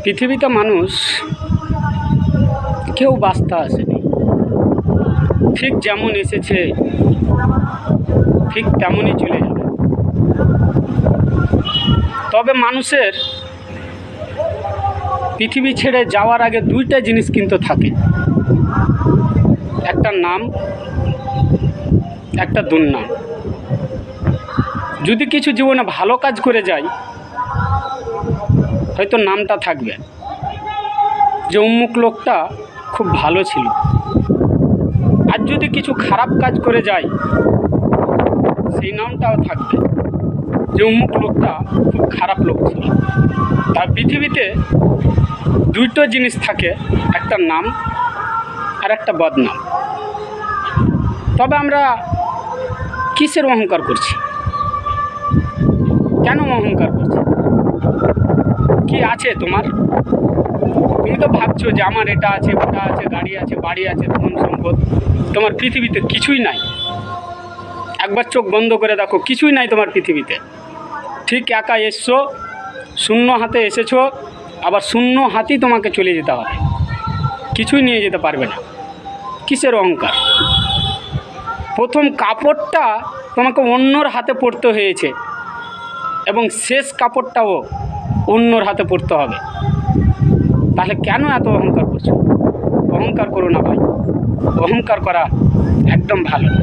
পৃথিবীতে মানুষ কেউ বাঁচতে আসেনি, ঠিক যেমন এসেছে ঠিক তেমনই চলে যাবে। তবে মানুষের পৃথিবী ছেড়ে যাওয়ার আগে দুইটা জিনিস কিন্তু থাকে, একটা নাম, একটা দুর্নাম। যদি কিছু জীবনে ভালো কাজ করে যাই, হয়তো নামটা থাকবে যে অমুক লোকটা খুব ভালো ছিল। আর যদি কিছু খারাপ কাজ করে যাই, সেই নামটাও থাকবে যে অমুক লোকটা খুব খারাপ লোক ছিল। তার পৃথিবীতে দুটো জিনিস থাকে, একটা নাম আর একটা বদনাম। তবে আমরা কিসের অহংকার করছি? কেন অহংকার করছি? কি আছে তোমার? তুমি তো ভাবছো যে আমার এটা আছে, ওটা আছে, গাড়ি আছে, বাড়ি আছে, ধন সম্পদ। তোমার পৃথিবীতে কিছুই নাই। একবার চোখ বন্ধ করে দেখো, কিছুই নাই তোমার পৃথিবীতে। ঠিক একা এসছো, শূন্য হাতে এসেছো, আবার শূন্য হাতেই তোমাকে চলে যেতে হবে। কিছুই নিয়ে যেতে পারবে না। কিসের অহংকার? প্রথম কাপড়টা তোমাকে অন্যর হাতে পড়তে হয়েছে এবং শেষ কাপড়টাও অন্যর হাতে পড়তে হবে। তাহলে কেন এত অহংকার করছো? অহংকার করো না ভাই, অহংকার করা একদম ভালো না।